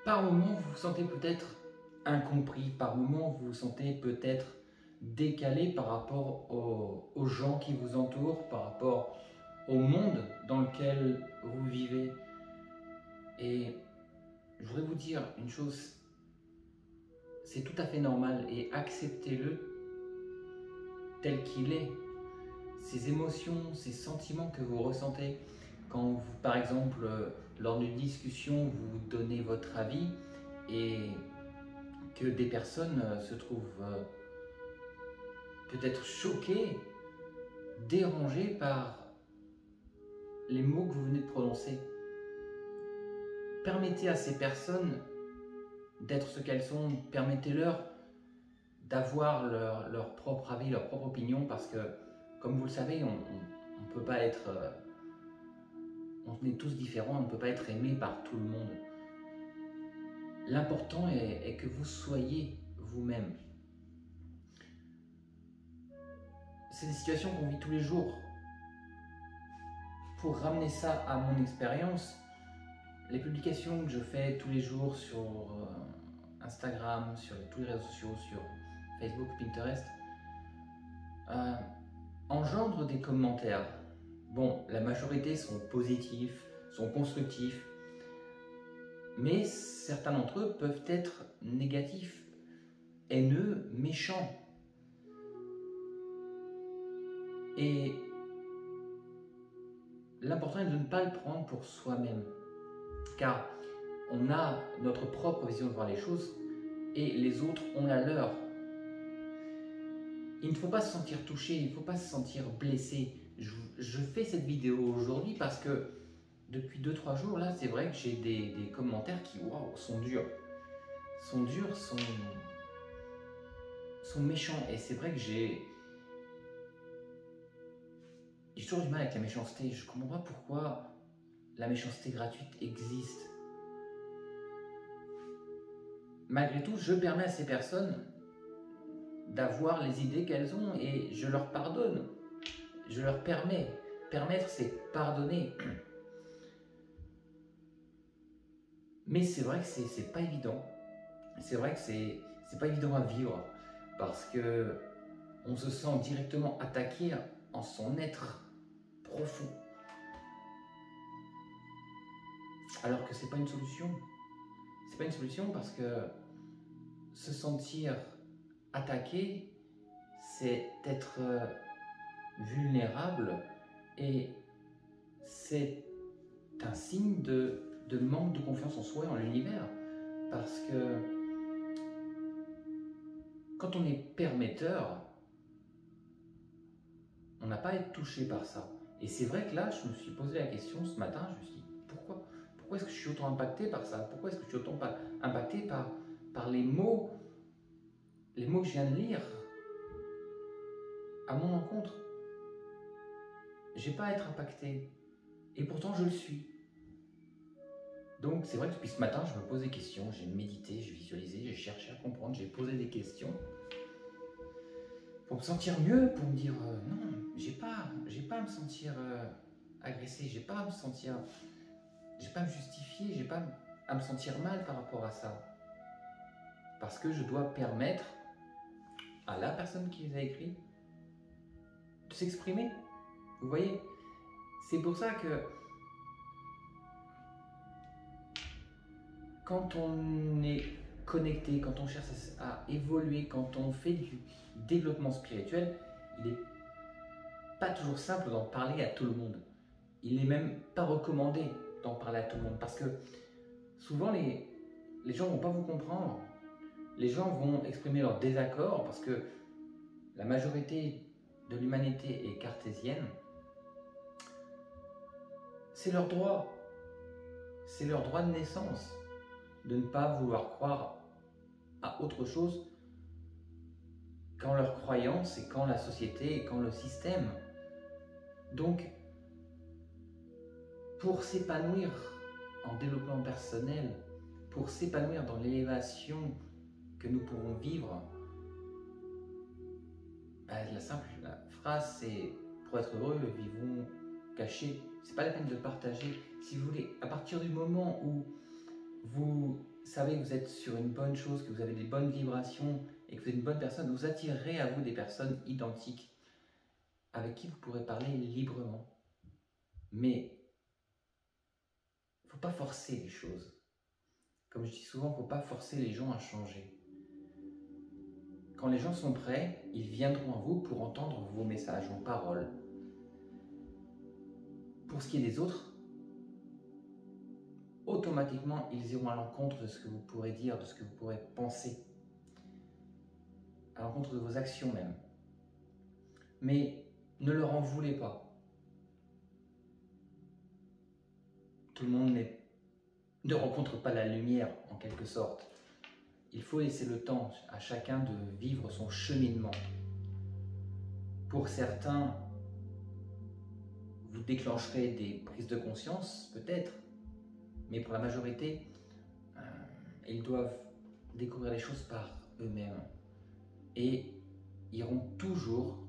Par moments, vous vous sentez peut-être incompris, par moments, vous vous sentez peut-être décalé par rapport aux gens qui vous entourent, par rapport au monde dans lequel vous vivez. Et je voudrais vous dire une chose, c'est tout à fait normal et acceptez-le tel qu'il est. Ces émotions, ces sentiments que vous ressentez quand vous, par exemple, lors d'une discussion, vous donnez votre avis et que des personnes se trouvent peut-être choquées, dérangées par les mots que vous venez de prononcer. Permettez à ces personnes d'être ce qu'elles sont, permettez-leur d'avoir leur propre avis, leur propre opinion, parce que, comme vous le savez, on ne peut pas être... on est tous différents, on ne peut pas être aimé par tout le monde. L'important est que vous soyez vous-même. C'est des situations qu'on vit tous les jours. Pour ramener ça à mon expérience, les publications que je fais tous les jours sur Instagram, sur tous les réseaux sociaux, sur Facebook, Pinterest, engendrent des commentaires. Bon, la majorité sont positifs, sont constructifs, mais certains d'entre eux peuvent être négatifs, haineux, méchants. Et l'important est de ne pas le prendre pour soi-même, car on a notre propre vision de voir les choses et les autres ont la leur. Il ne faut pas se sentir touché, il ne faut pas se sentir blessé. Je fais cette vidéo aujourd'hui parce que depuis 2-3 jours, là, c'est vrai que j'ai des commentaires qui, waouh, sont durs. Sont durs, sont méchants. Et c'est vrai que j'ai toujours du mal avec la méchanceté. Je ne comprends pas pourquoi la méchanceté gratuite existe. Malgré tout, je permets à ces personnes d'avoir les idées qu'elles ont et je leur pardonne. Je leur permets. Permettre, c'est pardonner. Mais c'est vrai que c'est pas évident. C'est vrai que c'est pas évident à vivre parce que on se sent directement attaqué en son être profond. Alors que c'est pas une solution. C'est pas une solution parce que se sentir attaqué, c'est être vulnérable et c'est un signe de manque de confiance en soi et en l'univers. Parce que quand on est permetteur, on n'a pas à être touché par ça. Et c'est vrai que là, je me suis posé la question ce matin, je me suis dit, pourquoi est-ce que je suis autant impacté par ça? Pourquoi est-ce que je suis autant impacté par les mots que je viens de lire à mon encontre? J'ai pas à être impacté. Et pourtant, je le suis. Donc, c'est vrai que depuis ce matin, je me pose des questions, j'ai médité, j'ai visualisé, j'ai cherché à comprendre, j'ai posé des questions pour me sentir mieux, pour me dire non, j'ai pas à me sentir agressé, j'ai pas à me justifier, j'ai pas à me sentir mal par rapport à ça. Parce que je dois permettre à la personne qui les a écrits de s'exprimer. Vous voyez? C'est pour ça que quand on est connecté, quand on cherche à évoluer, quand on fait du développement spirituel, il n'est pas toujours simple d'en parler à tout le monde. Il n'est même pas recommandé d'en parler à tout le monde parce que souvent les gens ne vont pas vous comprendre. Les gens vont exprimer leur désaccord parce que la majorité de l'humanité est cartésienne. C'est leur droit. C'est leur droit de naissance de ne pas vouloir croire à autre chose qu'en leur croyance et qu'en la société et qu'en le système. Donc, pour s'épanouir en développement personnel, pour s'épanouir dans l'élévation que nous pourrons vivre, la simple phrase c'est pour être heureux, vivons cachés. C'est pas la peine de partager. Si vous voulez, à partir du moment où vous savez que vous êtes sur une bonne chose, que vous avez des bonnes vibrations et que vous êtes une bonne personne, vous attirerez à vous des personnes identiques avec qui vous pourrez parler librement. Mais il ne faut pas forcer les choses. Comme je dis souvent, il ne faut pas forcer les gens à changer. Quand les gens sont prêts, ils viendront à vous pour entendre vos messages, vos paroles. Pour ce qui est des autres, automatiquement, ils iront à l'encontre de ce que vous pourrez dire, de ce que vous pourrez penser, à l'encontre de vos actions même. Mais ne leur en voulez pas. Tout le monde ne rencontre pas la lumière, en quelque sorte. Il faut laisser le temps à chacun de vivre son cheminement. Pour certains, vous déclencherez des prises de conscience, peut-être, mais pour la majorité, ils doivent découvrir les choses par eux-mêmes et iront toujours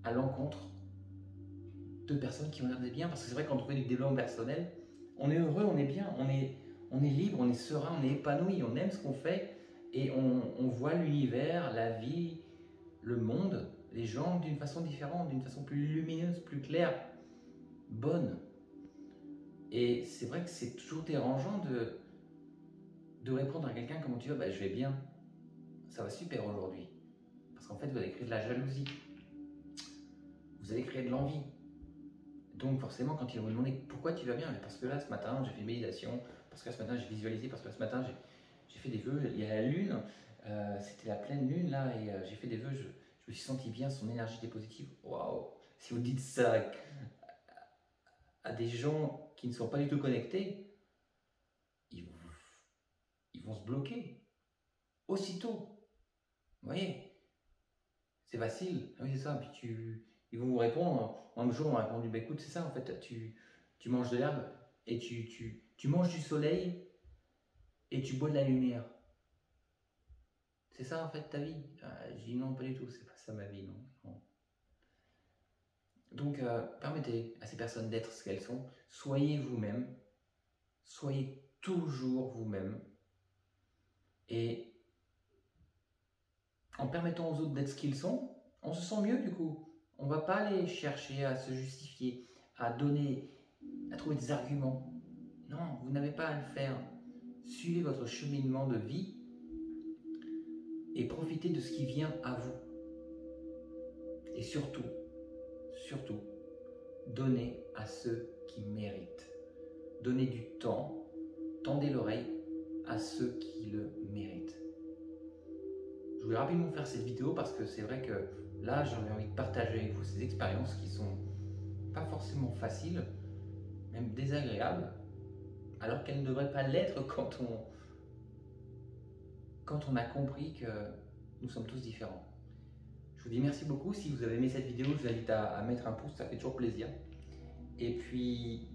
à l'encontre de personnes qui ont l'air d'être bien, parce que c'est vrai, quand on fait du développement personnel, on est heureux, on est bien, on est libre, on est serein, on est épanoui, on aime ce qu'on fait et on voit l'univers, la vie, le monde, les gens d'une façon différente, d'une façon plus lumineuse, plus claire, bonne. Et c'est vrai que c'est toujours dérangeant de répondre à quelqu'un: comment tu vas? Bah, je vais bien, ça va super aujourd'hui. Parce qu'en fait, vous allez créer de la jalousie, vous allez créer de l'envie. Donc forcément, quand ils vont vous demander pourquoi tu vas bien, parce que là ce matin j'ai fait une méditation, parce que là ce matin j'ai visualisé, parce que là ce matin j'ai fait des vœux, il y a la lune, c'était la pleine lune là, et j'ai fait des vœux, je me suis senti bien, son énergie était positive. Waouh! Si vous dites ça à des gens qui ne sont pas du tout connectés, ils vont se bloquer aussitôt. Vous voyez, c'est facile. Ah oui, c'est ça. Puis ils vont vous répondre. Un jour, on m'a répondu: bah, écoute, c'est ça en fait, tu manges de l'herbe et tu manges du soleil et tu bois de la lumière. C'est ça en fait ta vie? Je dis non, pas du tout, c'est pas ça ma vie, non. Non. Donc, permettez à ces personnes d'être ce qu'elles sont. Soyez vous-même. Soyez toujours vous-même. Et en permettant aux autres d'être ce qu'ils sont, on se sent mieux du coup. On ne va pas aller chercher à se justifier, à trouver des arguments. Non, vous n'avez pas à le faire. Suivez votre cheminement de vie et profitez de ce qui vient à vous. Et surtout, donnez à ceux qui méritent. Donnez du temps, tendez l'oreille à ceux qui le méritent. Je voulais rapidement faire cette vidéo parce que c'est vrai que là, j'avais envie de partager avec vous ces expériences qui sont pas forcément faciles, même désagréables, alors qu'elles ne devraient pas l'être quand on a compris que nous sommes tous différents. Je vous dis merci beaucoup. Si vous avez aimé cette vidéo, je vous invite à mettre un pouce, ça fait toujours plaisir. Et puis,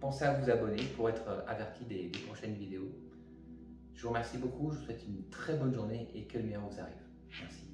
pensez à vous abonner pour être averti des prochaines vidéos. Je vous remercie beaucoup, je vous souhaite une très bonne journée et que le meilleur vous arrive. Merci.